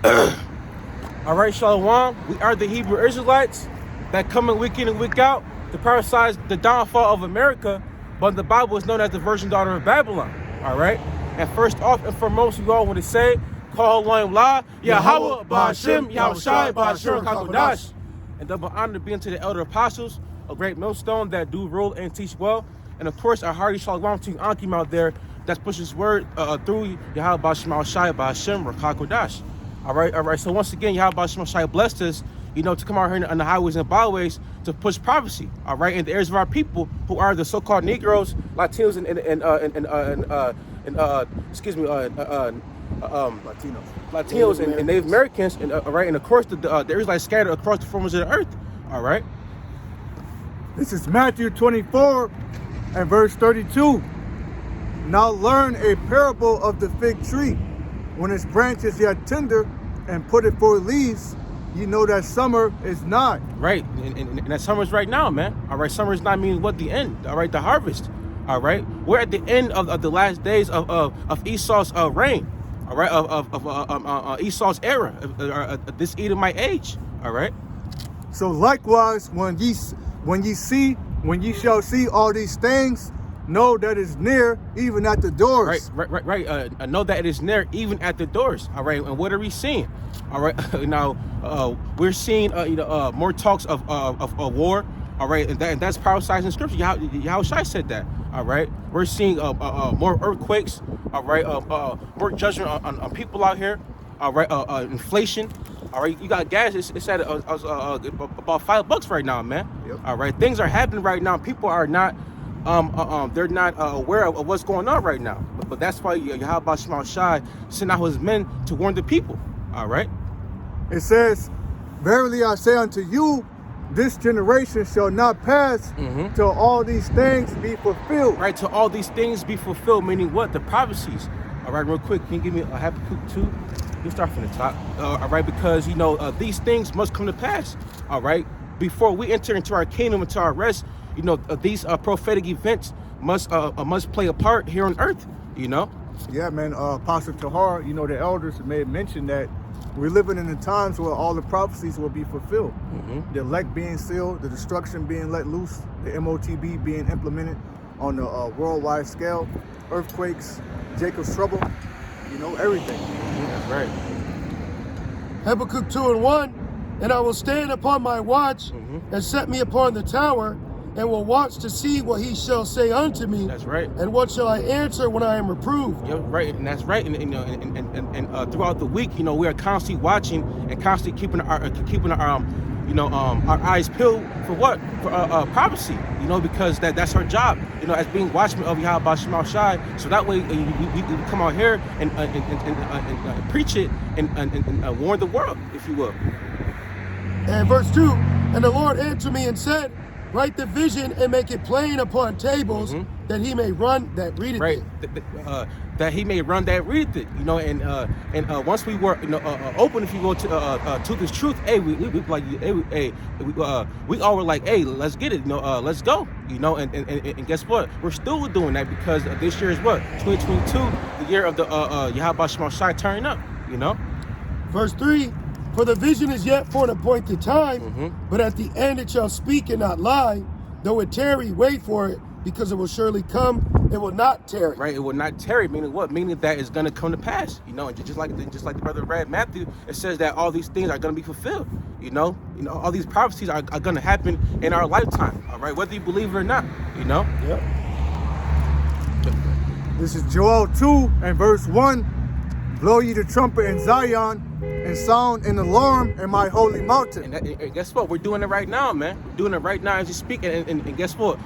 All right, Shalom. We are the Hebrew Israelites that come in week in and week out to prophesy the downfall of America, but the Bible is known as the virgin daughter of Babylon. All right. And first off and foremost, we all want to say, Call La, Yahweh, Ba'ashem, Yahushai, Ba'ashem, Kakodash. And double honor be unto the elder apostles, a great millstone that do rule and teach well. And of course, our hearty Shalom to Ankim out there that pushes word through Yahweh, Ba'ashem, Ba'ashem, Kakodash. All right. So once again, Yahweh Ba'ashem blessed us, to come out here on the highways and byways to push prophecy. All right, in the areas of our people who are the so-called Negroes, Latinos, Latinos and Native Americans, and and of course the Israelites scattered across the four corners of the earth. All right. This is Matthew 24 and verse 32. Now learn a parable of the fig tree. When its branch is yet tender and put it forth leaves, you know that summer is nigh. Right, and that summer is right now, man. All right, summer is not meaning what? The end. All right, the harvest. All right, we're at the end of the last days of Esau's reign. All right, of Esau's era, this Edomite age. All right. So likewise, when ye shall see all these things, know that it's near, even at the doors. Right. Know that it is near, even at the doors. All right. And what are we seeing? All right. Now, we're seeing, more talks of war. All right. And that's prophesied in scripture. Yahushua said that. All right. We're seeing more earthquakes. All right. More judgment on people out here. All right. Inflation. All right. You got gas. It's at about $5 right now, man. Yep. All right. Things are happening right now. People are not. They're not aware of what's going on right now. But that's why Yahweh Shai sent out his men to warn the people. All right. It says, verily I say unto you, this generation shall not pass till all these things be fulfilled. Right, till all these things be fulfilled, meaning what? The prophecies. All right, real quick, can you give me a Habakkuk 2? You start from the top. All right, because, these things must come to pass. All right, before we enter into our kingdom, into our rest, these prophetic events must play a part here on earth, Yeah, man, Apostle Tahar, the elders may mention that we're living in the times where all the prophecies will be fulfilled. The elect being sealed, the destruction being let loose, the MOTB being implemented on the worldwide scale, earthquakes, Jacob's trouble, everything. That's right. Habakkuk 2:1, and I will stand upon my watch and set me upon the tower, and will watch to see what he shall say unto me. That's right. And what shall I answer when I am reproved? Yeah, right, and that's right. And throughout the week, we are constantly watching and constantly keeping our eyes peeled for what? For prophecy. Because that's our job. As being watchmen of Yahweh Shema Shai. So that way we come out here and preach it and warn the world, if you will. And verse 2, and the Lord answered me and said, write the vision and make it plain upon tables, that he may run that readeth it. That he may run that readeth it. And once we were open, if you will, to this truth, we all were like, hey, let's get it. Let's go. And guess what? We're still doing that because this year is what? 2022, the year of the Yahweh Shema Shai turning up. Verse 3. For the vision is yet for an appointed time, but at the end it shall speak and not lie. Though it tarry, wait for it, because it will surely come. It will not tarry. Right, it will not tarry. Meaning what? Meaning that it's going to come to pass. And just like the brother read Matthew, it says that all these things are going to be fulfilled. All these prophecies are going to happen in our lifetime. All right, whether you believe it or not. Yep. This is Joel 2 and verse 1. Blow ye the trumpet in Zion, and sound an alarm in my holy mountain. And guess what? We're doing it right now, man. We're doing it right now as you speak. And guess what?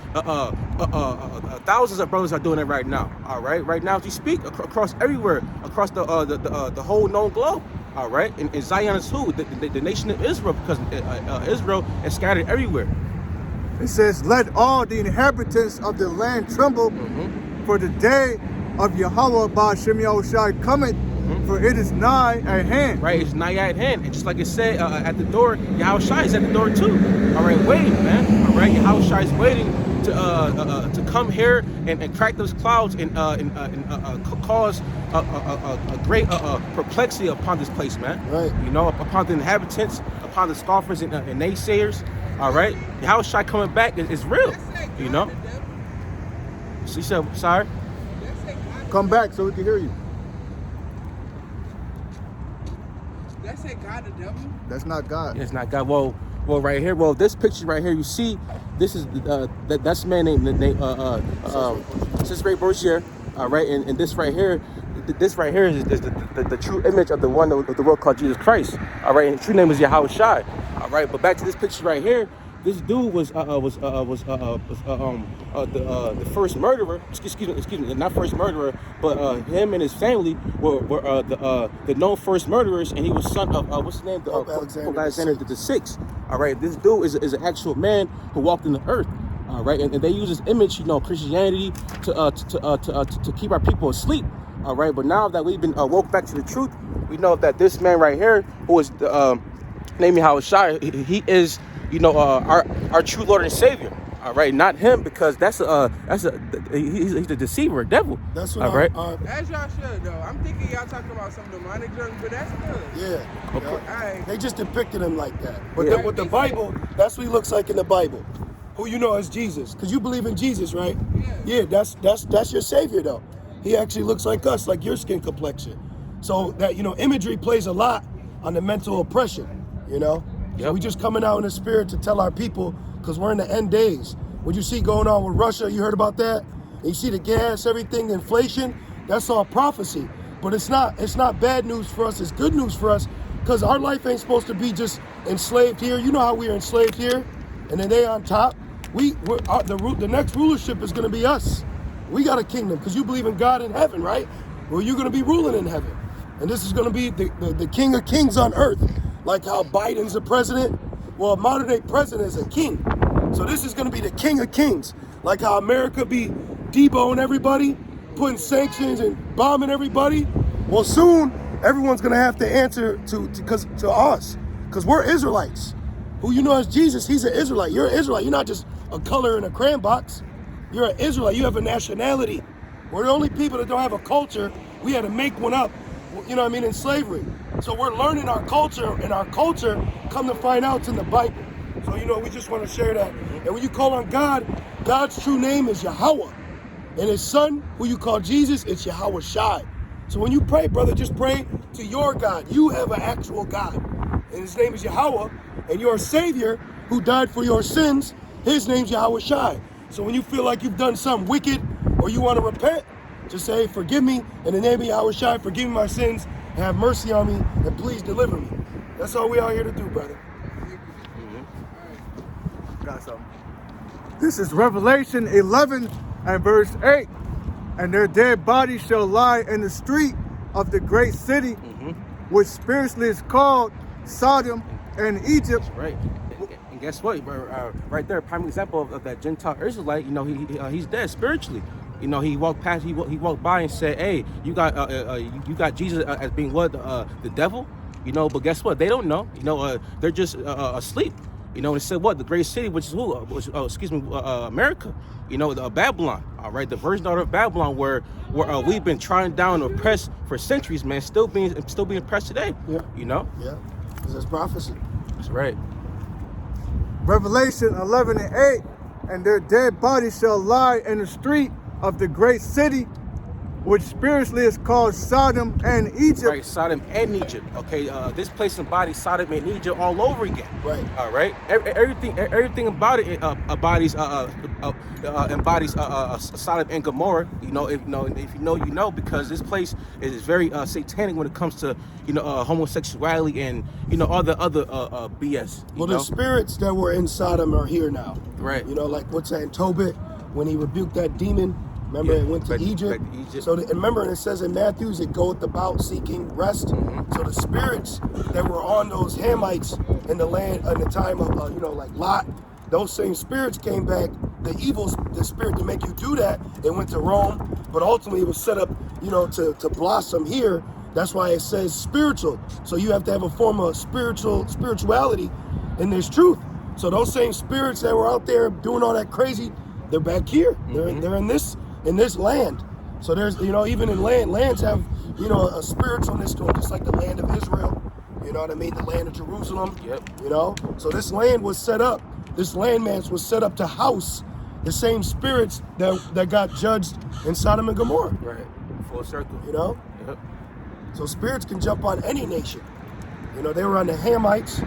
Thousands of brothers are doing it right now. All right, right now as you speak, across everywhere, across the whole known globe. All right, and Zion is who? The nation of Israel, because Israel is scattered everywhere. It says, let all the inhabitants of the land tremble, for the day of Yahweh Ba'ashem Yahushai cometh. For it is nigh at hand. Right, it's nigh at hand. And just like it said at the door, Yahushua is at the door too. All right, waiting, man. All right, Yahushua is waiting to come here and crack those clouds and cause a great perplexity upon this place, man. Right. You know, upon the inhabitants, upon the scoffers and naysayers. All right. Yahushua coming back is real. You know. She said, sorry. Come back so we can hear you. That's say God the devil? That's not God. Yeah, it's not God. Well, right here. Well, this picture right here, you see, this is that's a man named Cesare Borgia. All right, and this right here is the true image of the one of the world called Jesus Christ. All right, and his true name is Yahushua. All right, but back to this picture right here. This dude was the first murderer. Excuse me, not first murderer, but him and his family were the known first murderers, and he was son of what's his name? Pope Alexander the Sixth. All right, this dude is an actual man who walked in the earth. All right, and they use this image, you know, Christianity to keep our people asleep. All right, but now that we've been woke back to the truth, we know that this man right here, who is named Yahushua, he is, you know, our true Lord and Savior. All right, not him, because he's a deceiver, a devil. That's what. All right. As y'all should though. I'm thinking y'all talking about some demonic junk, but that's good. Yeah. Okay. Alright. They just depicted him like that. But Yeah. with the Bible, that's what he looks like in the Bible. Who you know as Jesus, because you believe in Jesus, right? Yeah. That's your Savior though. He actually looks like us, like your skin complexion. So that, you know, imagery plays a lot on the mental oppression. You know. Yep. So we just coming out in the spirit to tell our people, because we're in the end days. What you see going on with Russia, you heard about that? And you see the gas, everything, inflation, that's all prophecy. But it's not bad news for us, it's good news for us, because our life ain't supposed to be just enslaved here. You know how we are enslaved here, and then they on top. The next rulership is gonna be us. We got a kingdom, because you believe in God in heaven, right? Well, you're gonna be ruling in heaven. And this is gonna be the King of Kings on earth. Like how Biden's the president. Well, a modern day president is a king. So this is going to be the King of Kings. Like how America be deboning everybody, putting sanctions and bombing everybody. Well, soon everyone's going to have to answer to us, because we're Israelites. Who you know as Jesus, he's an Israelite. You're an Israelite. You're not just a color in a crayon box. You're an Israelite. You have a nationality. We're the only people that don't have a culture. We had to make one up. You know what I mean? In slavery. So we're learning our culture, and our culture, come to find out, it's in the Bible. So, you know, we just want to share that. And when you call on God, God's true name is Yahweh. And his son, who you call Jesus, it's Yahushua. So when you pray, brother, just pray to your God. You have an actual God. And his name is Yahweh. And your Savior, who died for your sins, his name's Yahushua. So when you feel like you've done something wicked, or you want to repent, just say, forgive me, in the name of Yahushua, forgive me my sins, and have mercy on me, and please deliver me. That's all we are here to do, brother. Got something. This is Revelation 11 and verse 8. And their dead bodies shall lie in the street of the great city, which spiritually is called Sodom and Egypt. Right. And guess what? Right there, prime example of that Gentile Israelite. You know, he's dead spiritually. You know, he walked past. He walked by and said, "Hey, you got Jesus as being what, the devil?" You know, but guess what? They don't know. You know, they're just asleep. You know, and it said what? The great city, which is who? America. You know, Babylon. All right, the virgin daughter of Babylon, where we've been trying down and oppressed for centuries, man. Still being oppressed today. Yeah. You know. Yeah. Because that's prophecy. That's right. Revelation 11 and 8. And their dead bodies shall lie in the street of the great city, which spiritually is called Sodom and Egypt. Right, Sodom and Egypt. Okay, this place embodies Sodom and Egypt all over again. Right. All right. Everything about it embodies Sodom and Gomorrah. You know, if you know, because this place is very satanic when it comes to homosexuality and all the other BS. Well, the spirits that were in Sodom are here now. Right. You know, like what's that in Tobit when he rebuked that demon. Remember, it went to Egypt. So, and remember, and it says in Matthews, it goeth about seeking rest. So the spirits that were on those Hamites in the land at the time of, like Lot, those same spirits came back. The spirit to make you do that, it went to Rome, but ultimately it was set up, to blossom here. That's why it says spiritual. So you have to have a form of spirituality, and there's truth. So those same spirits that were out there doing all that crazy, They're back here. They're in this land. So there's, even in lands have, a spiritualness to them, just like the land of Israel. You know what I mean? The land of Jerusalem. Yep. So this land was set up. This landmass was set up to house the same spirits that got judged in Sodom and Gomorrah. Right. Full circle. Yep. So spirits can jump on any nation. They were on the Hamites,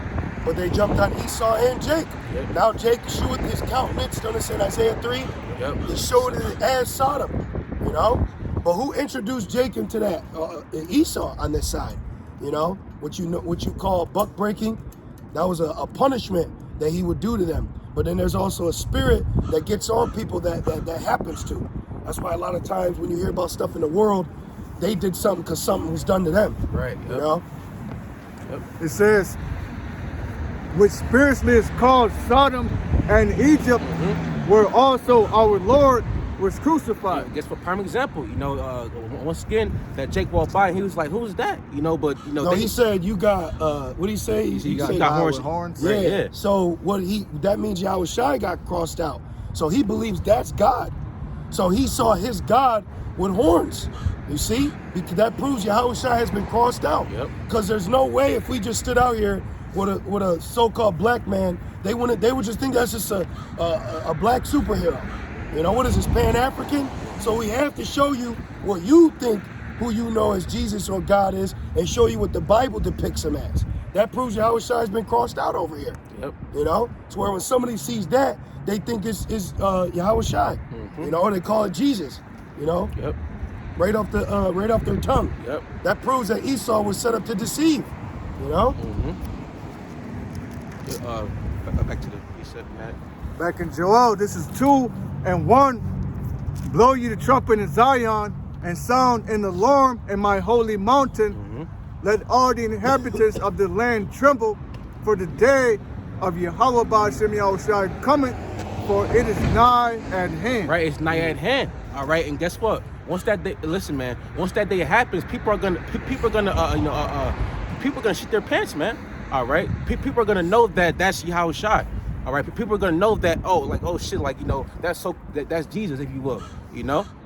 but they jumped on Esau and Jacob. Yep. Now Jacob showed his countenance, don't it say in Isaiah 3? Yep. He showed it as Sodom, But who introduced Jacob to that? Esau on this side. What you call buck breaking. That was a punishment that he would do to them. But then there's also a spirit that gets on people that happens to. That's why a lot of times when you hear about stuff in the world, they did something because something was done to them. Right. Yep. Yep. It says, which spiritually is called Sodom and Egypt, where also our Lord was crucified. Yeah, guess what? Prime example. Once again, that Jake walked by and he was like, "Who's that?" No, he said you got. What did he say? He said, got horns. Horns. Yeah. Right, yeah. So that means Yahweh Shai got crossed out. So he believes that's God. So he saw his God with horns. You see, because that proves Yahweh Shai has been crossed out. Yep. Because there's no way if we just stood out here with a so-called black man, they would just think that's just a black superhero. What is this, Pan-African? So we have to show you what you think, who you know as Jesus or God is, and show you what the Bible depicts him as. That proves Yahweh Shai has been crossed out over here. Yep. It's where when somebody sees that, they think it's Yahweh Shai. They call it Jesus. Yep. Right off their tongue. Yep. That proves that Esau was set up to deceive. Back to the precept, Matt. Back in Joel, this is 2:1. Blow ye the trumpet in Zion and sound an alarm in my holy mountain. Let all the inhabitants of the land tremble, for the day of Yahweh Ba'ashem Yahushua cometh, for it is nigh at hand. Right, it's nigh at hand. All right, and guess what? Once that day, listen, man. Once that day happens, people are gonna shit their pants, man. All right, people are gonna know that that's Yahweh Shai. All right, people are gonna know that. Oh shit, that's Jesus, if you will.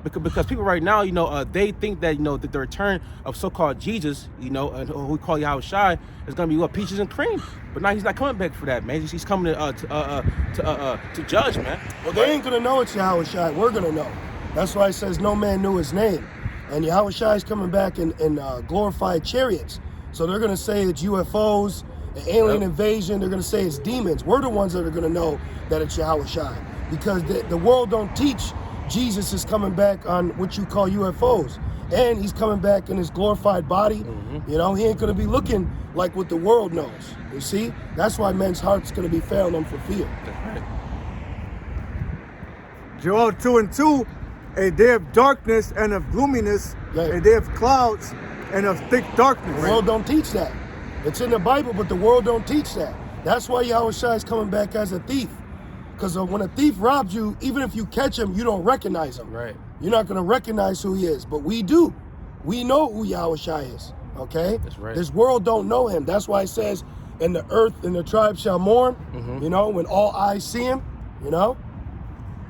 Because people right now, they think that that the return of so-called Jesus, and who we call Yahweh Shai, is gonna be peaches and cream. But now he's not coming back for that, man. He's coming to judge, man. Well, they ain't gonna know it's Yahweh Shai. We're gonna know. That's why it says no man knew his name. And Yahweh Shai is coming back in glorified chariots. So they're gonna say it's UFOs, an alien invasion. They're gonna say it's demons. We're the ones that are gonna know that it's Yahweh Shai, because the world don't teach Jesus is coming back on what you call UFOs, and he's coming back in his glorified body. He ain't gonna be looking like what the world knows. You see, that's why men's hearts gonna be failing them for fear. That's right. Joel 2:2, a day of darkness and of gloominess, a day of clouds and of thick darkness. The world don't teach that. It's in the Bible, but the world don't teach that. That's why Yahweh Shai is coming back as a thief. Because when a thief robs you, even if you catch him, you don't recognize him. Right. You're not going to recognize who he is, but we do. We know who Yahweh Shai is, okay? That's right. This world don't know him. That's why it says, and the earth and the tribe shall mourn, when all eyes see him,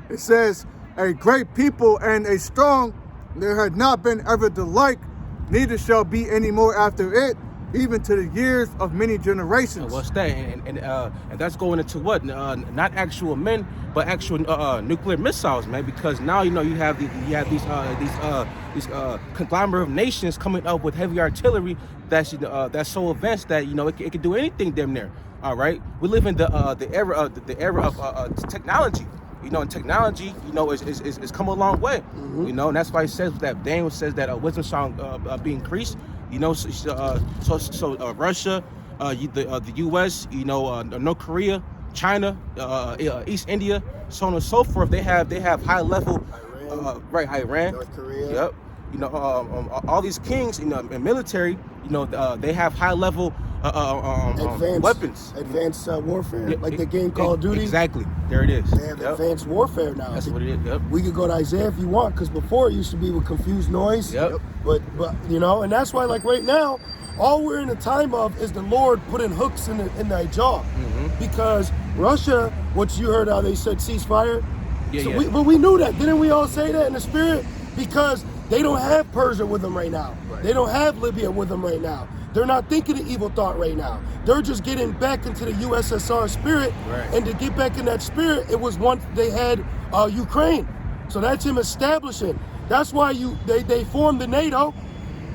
It says, a great people and a strong, there had not been ever the like, neither shall be any more after it, even to the years of many generations. What's that? And that's going into what? Not actual men, but actual nuclear missiles, man. Because now you have these conglomerate of nations coming up with heavy artillery that's so advanced that it can do anything damn near. All right, we live in the era of technology. And technology, is come a long way. And that's why it says that Daniel says that wisdom shall be increased. So Russia, the U.S., North Korea, China, East India, so on and so forth. They have high level, Iran, North Korea. Yep. All these kings, in military, they have high level weapons, advanced warfare, like the game Call of Duty. Exactly, there it is. They have advanced warfare now. That's what it is. Yep. We could go to Isaiah if you want, because before it used to be with confused noise. Yep. But and that's why, like right now, all we're in the time of is the Lord putting hooks in thy jaw, because Russia, what you heard how they said ceasefire, Yeah. But we knew that. Didn't we all say that in the spirit? Because they don't have Persia with them right now. Right. They don't have Libya with them right now. They're not thinking the evil thought right now. They're just getting back into the USSR spirit. Right. And to get back in that spirit, it was once they had Ukraine. So that's him establishing. That's why they formed the NATO,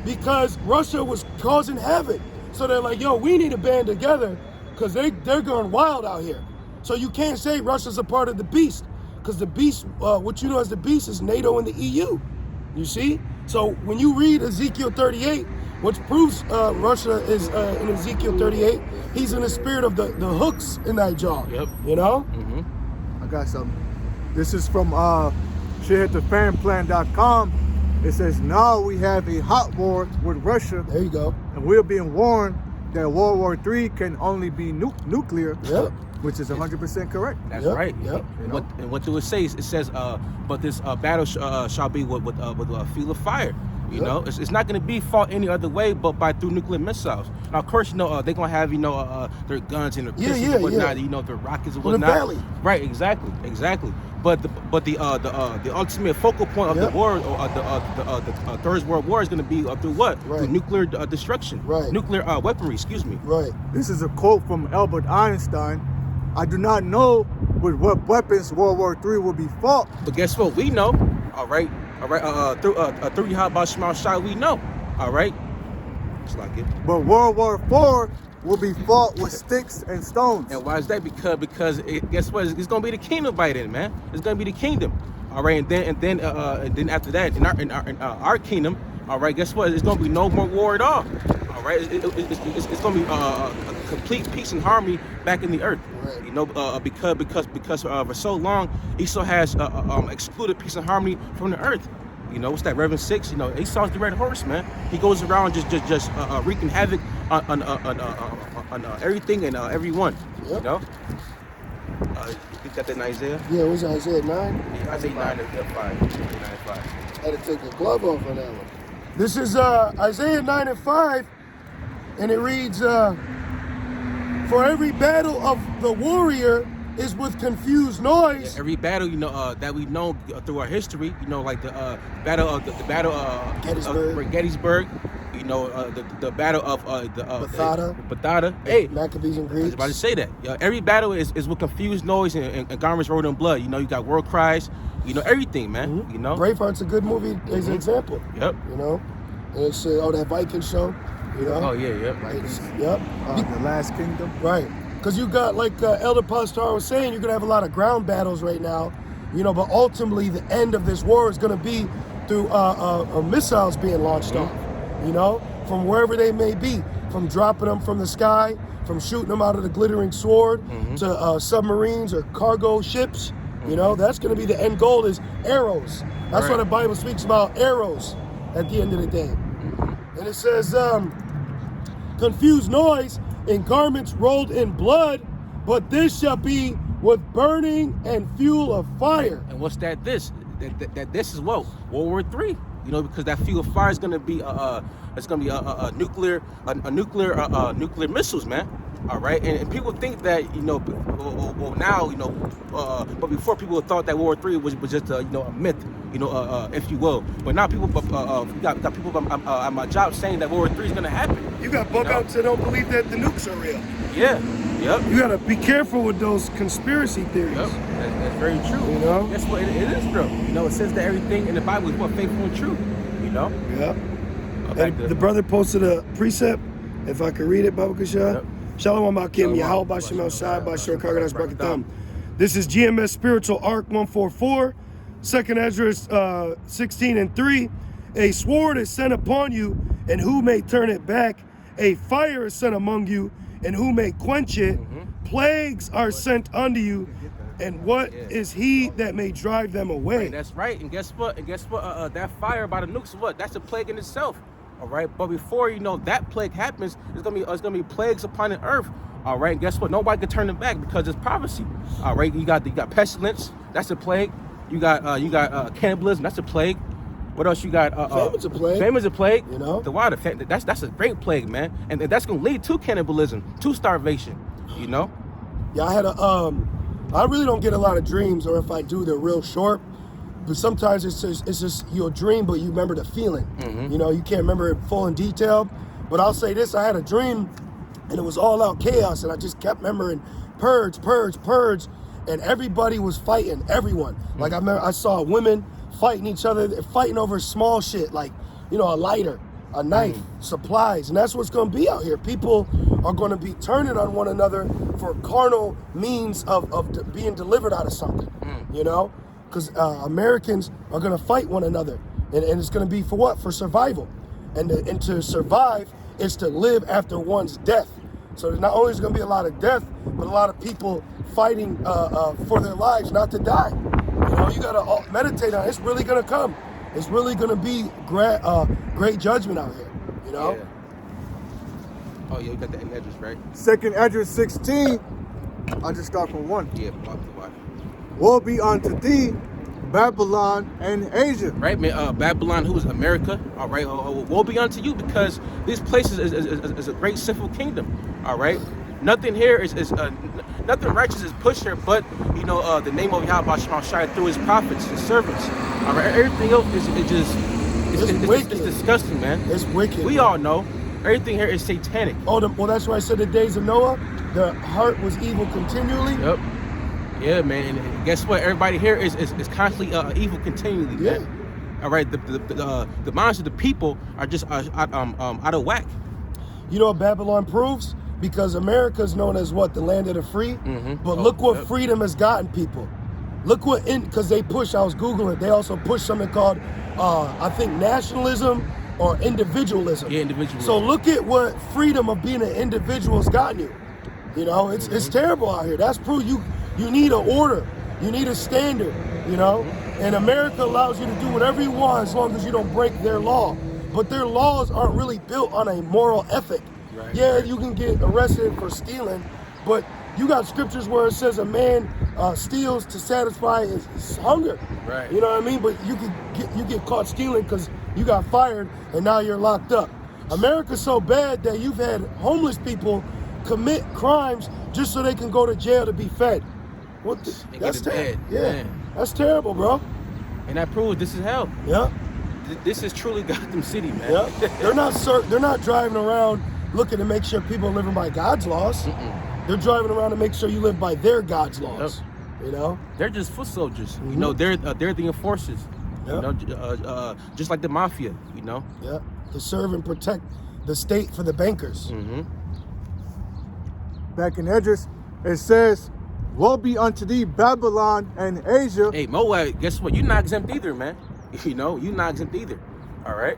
because Russia was causing havoc. So they're like, yo, we need to band together because they're going wild out here. So you can't say Russia's a part of the beast, because the beast, what you know as the beast, is NATO and the EU. You see? So when you read Ezekiel 38, which proves Russia is in Ezekiel 38, he's in the spirit of the hooks in that jaw. Yep. You know? I got something. This is from shithitthefanplan.com. It says, now we have a hot war with Russia, There you go. and we're being warned that World War III can only be nuclear, Yep. which is 100% correct. That's Yep, right. yep. And what do it say? It says, but this battle shall be with a field of fire. You Yep. know, it's not going to be fought any other way but through nuclear missiles. Now, of course, they're going to have their guns and their pistols and whatnot. Their rockets and With a whatnot. valley. Right. Exactly. But the ultimate focal point of Yep. the war, the Third World War, is going to be through what? Right. Through nuclear destruction. Right. Nuclear weaponry. Excuse me. Right. This is a quote from Albert Einstein. I do not know with what weapons World War III will be fought. But guess what? We know. All right. Through How Small Shot, we know. All right. It's like it. But World War IV will be fought with sticks and stones. And why is that? Because guess what? It's gonna be the kingdom by then, man. It's gonna be the kingdom. All right. And then after that, in our kingdom, all right. Guess what? It's gonna be no more war at all. All right. It's gonna be a complete peace and harmony back in the earth. Right. You know, because for so long Esau has excluded peace and harmony from the earth. You know, what's that? Reverend 6. You know, Esau's the red horse, man. He goes around just wreaking havoc on everything and everyone. Yep. You know. You got that in Isaiah? Yeah, it was Isaiah 9. Yeah, Isaiah 9 and 5. 9 and 5. Had to take the glove off on that one. This is Isaiah 9 and 5, and it reads, for every battle of the warrior is with confused noise. Every battle, that we know through our history, like the battle of Gettysburg, the battle of Bethada. Hey, Maccabees and I was Greeks. about to say that. Every battle is with confused noise and garments rolled in blood. You got war cries. Everything, man. Mm-hmm. Braveheart's a good movie as an example. Yep. And it's that Viking show. Oh yeah, yep. Yep. The Last Kingdom. Right. Because you got, like Elder Pastor was saying, you're going to have a lot of ground battles right now, but ultimately the end of this war is going to be through missiles being launched off, from wherever they may be, from dropping them from the sky, from shooting them out of the glittering sword, to submarines or cargo ships. That's going to be the end goal, is arrows. That's why the Bible speaks about arrows at the end of the day. And it says, confused noise and garments rolled in blood, but this shall be with burning and fuel of fire. And what's that? This is what? World War III. Because that fuel of fire is going to be it's going to be a nuclear missiles, man. All right, and people think that now, but before people thought that World War III was just a myth, if you will. But now people, got people at my job saying that World War III is going to happen. You got bug outs that don't believe that the nukes are real. Yeah, yep. You gotta be careful with those conspiracy theories. Yep, that's very true. That's what it is, bro. It says that everything in the Bible is what faithful and true. Yeah. And the brother posted a precept. If I could read it, Baba Kasha. Yep. Shalom Akim, Yahweh Bashem El Shai, Bashar Kagadas Brakatam. This is GMS Spiritual Arc 144, 2nd Ezra 16 and 3. A sword is sent upon you, and who may turn it back? A fire is sent among you, and who may quench it? Plagues are sent unto you, and what is he that may drive them away? Right, that's right. And guess what? That fire by the nukes, that's a plague in itself. All right. But before that plague happens, it's gonna be plagues upon the earth. All right. And guess what? Nobody can turn them back because it's prophecy. All right. You got pestilence. That's a plague. You got cannibalism. That's a plague. What else you got? Famine's a plague. Famine's a plague. The water. That's a great plague, man. And that's gonna lead to cannibalism, to starvation. Yeah, I had I really don't get a lot of dreams, or if I do, they're real short. But sometimes it's just you'll dream, but you remember the feeling. You know, you can't remember it full in detail. But I'll say this: I had a dream, and it was all out chaos, and I just kept remembering purge, and everybody was fighting everyone. Like I saw women fighting each other, fighting over small shit, like, you know, a lighter, a knife, supplies, and that's what's going to be out here. People are going to be turning on one another for carnal means of being delivered out of something, you know, because Americans are going to fight one another, and it's going to be for what? For survival, and to survive is to live after one's death. So not only is there going to be a lot of death, but a lot of people fighting for their lives not to die. You know, you got to meditate on it. It's really going to come. It's really going to be great judgment out here, you know? Yeah. Oh, yeah, you got the address, right? Second address 16. I'll just start from 1. Yeah, watch. Woe be unto thee, Babylon and Asia. Right, man. Babylon, who is America, all right? Woe be unto you, because this place is a great sinful kingdom, all right? Nothing here is nothing righteous is pushed here, but you know the name of Yahweh shine through his prophets, his servants. All right, everything else is wicked. It's disgusting, man. It's wicked. We all know everything here is satanic. Oh, well, that's why I said the days of Noah, the heart was evil continually. Yep. Yeah, man. And guess what? Everybody here is constantly evil continually, man. Yeah. All right. The minds of the people are just out of whack. You know what Babylon proves? Because America is known as what? The land of the free. But look what freedom has gotten people. Look what, because they push, I was Googling, they also push something called, I think, nationalism or individualism. Yeah, individualism. So look at what freedom of being an individual has gotten you. You know, it's terrible out here. That's proof you need an order. You need a standard, you know? And America allows you to do whatever you want as long as you don't break their law. But their laws aren't really built on a moral ethic. Right, yeah, right. you can get arrested for stealing, but you got scriptures where it says a man steals to satisfy his hunger. Right. You know what I mean? But you get caught stealing because you got fired and now you're locked up. America's so bad that you've had homeless people commit crimes just so they can go to jail to be fed. That's terrible. Yeah, man. That's terrible, bro. And that proves this is hell. Yeah. This is truly Gotham City, man. Yeah. They're not driving around looking to make sure people are living by God's laws. They're driving around to make sure you live by their God's laws. Yep. You know, they're just foot soldiers. You know, they're the enforcers. Yep. You know, just like the mafia. You know. Yeah, to serve and protect the state for the bankers. Back in Edris, it says, woe be unto thee, Babylon and Asia. Hey, Moab, guess what? You're not exempt either, man. You know, you're not exempt either. All right.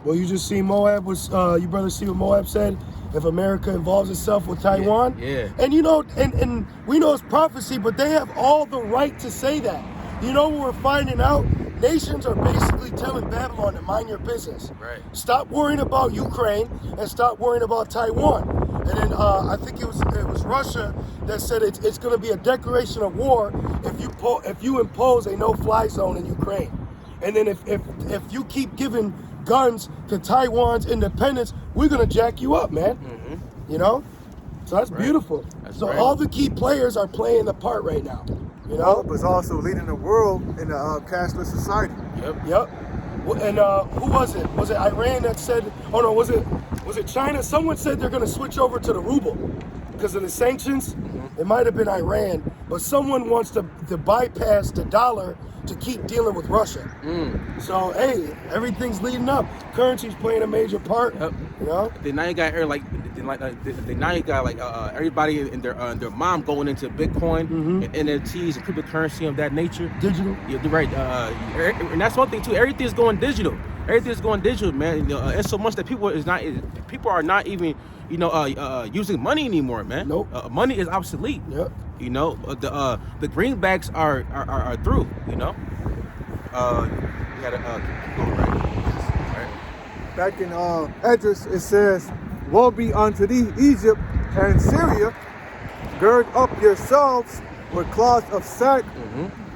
Well, you just see Moab was, you brothers see what Moab said? If America involves itself with Taiwan? Yeah. And you know, and we know it's prophecy, but they have all the right to say that. You know what we're finding out? Nations are basically telling Babylon to mind your business. Right. Stop worrying about Ukraine and stop worrying about Taiwan. And then I think it was Russia that said it's going to be a declaration of war if you impose a no-fly zone in Ukraine. And then if you keep giving guns to Taiwan's independence, we're going to jack you up, man. You know? So that's beautiful. That's so right. all the key players are playing the part right now. You know? But it's also leading the world in a cashless society. Yep. And who was it? Was it Iran that said, oh no, was it China? Someone said they're going to switch over to the ruble because of the sanctions. It might have been Iran, but someone wants to bypass the dollar to keep dealing with Russia. So, hey, everything's leading up. Currency's playing a major part. Yep. You know? Then now you got everybody and their mom going into Bitcoin and NFTs and cryptocurrency of that nature. Digital. Yeah, you're right. And that's one thing too. Everything's going digital. Everything's going digital, man. You know, and so much that people are not even using money anymore, man. Nope. Money is obsolete. Yep. You know, the greenbacks are through. You know. You gotta go right. Back in Edris, it says, woe be unto thee, Egypt and Syria. Gird up yourselves with cloths of sack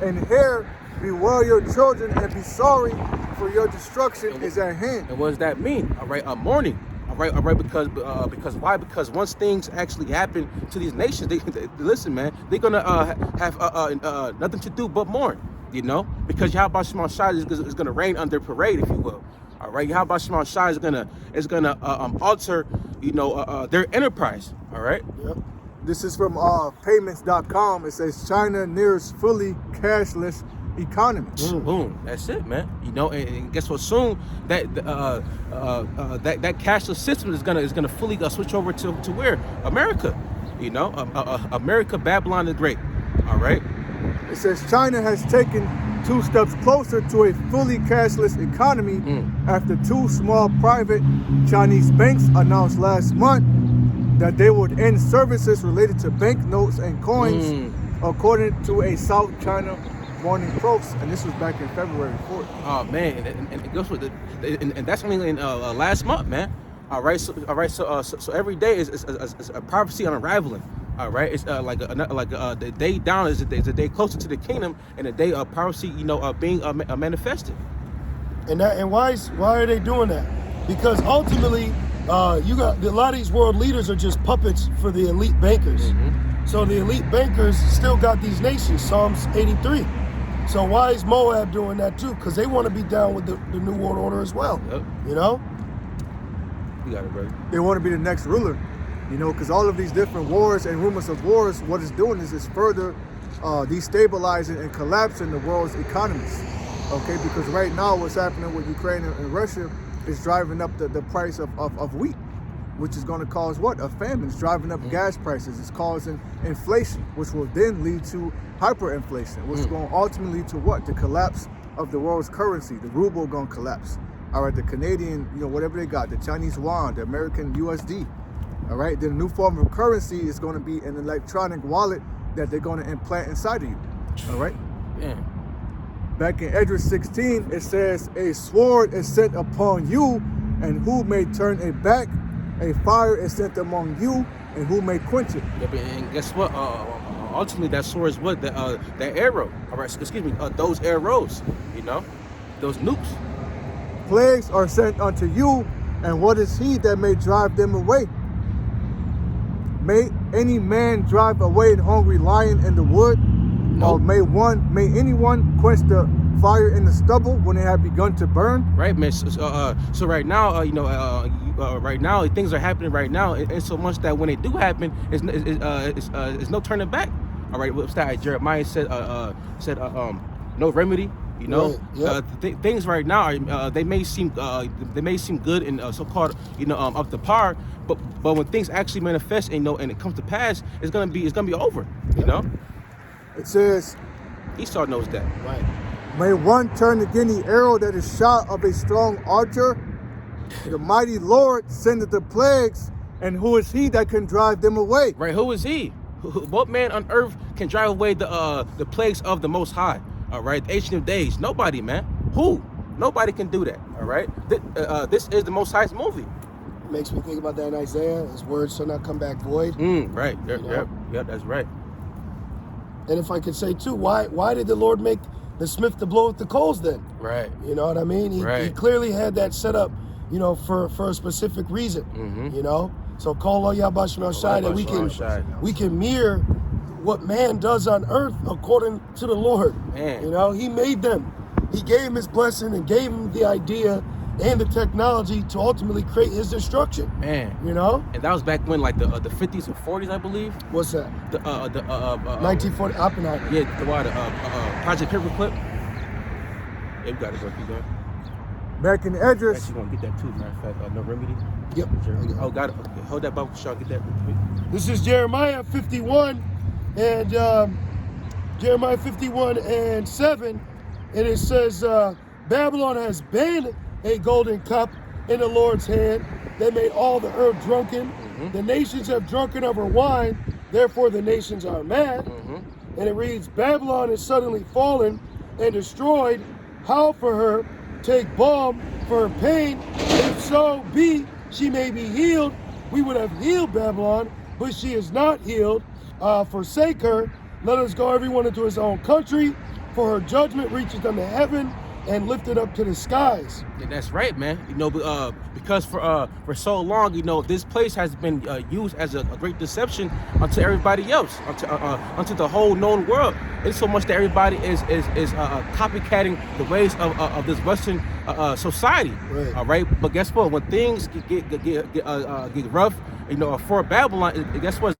and hair. Bewail your children and be sorry, for your destruction is at hand. And what does that mean? All right, mourning. All All right, because why? Because once things actually happen to these nations, they listen, man, they're gonna have nothing to do but mourn, you know, because Yahweh Shema Shai is gonna reign under parade, if you will. All right, Yahweh Shema Shai is gonna alter, you know, their enterprise. All right. Yep. This is from payments.com. It says China nears fully cashless economy. Boom. That's it, man. You know, and guess what? Soon that that cashless system is gonna fully switch over to where? America. You know, America, Babylon the Great. All right. It says China has taken 2 steps closer to a fully cashless economy after 2 small private Chinese banks announced last month that they would end services related to banknotes and coins, according to a South China Morning Post, and this was back in February 4th. Oh man, and it goes with and that's only in last month, man. All right, so every day is a prophecy unraveling. All right, it's the day down is a day closer to the kingdom, and the day of prophecy, you know, being manifested. And why are they doing that? Because ultimately, you got a lot of these world leaders are just puppets for the elite bankers. So the elite bankers still got these nations. Psalms 83. So why is Moab doing that too? Because they want to be down with the New World Order as well. Yep. You know? You got it, brother. They want to be the next ruler, you know, because all of these different wars and rumors of wars, what it's doing is it's further destabilizing and collapsing the world's economies. Okay, because right now what's happening with Ukraine and Russia is driving up the price of wheat, which is going to cause what? A famine. It's driving up gas prices. It's causing inflation, which will then lead to hyperinflation, which is going to ultimately lead to what? The collapse of the world's currency. The ruble going to collapse. All right, the Canadian, you know, whatever they got, the Chinese yuan, the American USD. All right, then a new form of currency is going to be an electronic wallet that they're going to implant inside of you. All right. Yeah. Back in Esdras 16, it says, a sword is set upon you, and who may turn it back? A fire is sent among you, and who may quench it? Yep, and guess what? Ultimately, that sword is what? That arrow. All right, excuse me, those arrows, you know, those nukes. Plagues are sent unto you, and what is he that may drive them away? May any man drive away an hungry lion in the wood? No. Or may anyone quench the fire in the stubble when they have begun to burn? Right, man. So right now, you know, right now things are happening right now, and so much that when they do happen, it's no turning back. All right, what's that? Jeremiah said no remedy. You know, right, yep. Things right now are they may seem good and so-called, you know, up to par, but when things actually manifest and, you know, and it comes to pass, it's gonna be over. You know. It says, Esau knows that. Right. may one turn again the arrow that is shot of a strong archer? The mighty Lord sendeth the plagues, and who is he that can drive them away? Right, who is he? What man on earth can drive away the plagues of the Most High? All right, the Ancient of Days. Nobody, man. Who? Nobody can do that. All right. This is the Most High's movie. Makes me think about that in Isaiah. His words shall not come back void. Right. Yep. That's right. And if I could say too, why did the Lord make the smith to blow with the coals then? Right. You know what I mean? He clearly had that set up, you know, for a specific reason. You know, so call all Yahbashim Shai that we can mirror what man does on earth according to the Lord. Man. You know, he made them. He gave him his blessing and gave him the idea and the technology to ultimately create his destruction. Man. You know? And that was back when, like, the 50s and 40s, I believe. What's that? The 1940 Oppenheimer. Yeah, the Project Paperclip. Yeah, you got it, bro. Keep going. Back in Esdras. Actually, gonna get that too. Matter of fact, no remedy. Yep. Oh, got it. Okay. Hold that bubble, Shaw. Get that real quick. This is Jeremiah 51 and Jeremiah 51 and 7, and it says, Babylon has been a golden cup in the Lord's hand. They made all the earth drunken. The nations have drunken of her wine, therefore the nations are mad. And it reads, Babylon is suddenly fallen and destroyed. Howl for her, take balm for her pain. If so be she may be healed, we would have healed Babylon, but she is not healed. Forsake her. Let us go everyone into his own country, for her judgment reacheth unto heaven, and lifted up to the skies. Yeah, that's right, man. You know, because for so long, you know, this place has been used as a great deception unto everybody else, unto the whole known world. It's so much that everybody is copycatting the ways of this Western society. Right. All right, but guess what? When things get rough, you know, for Babylon, guess what?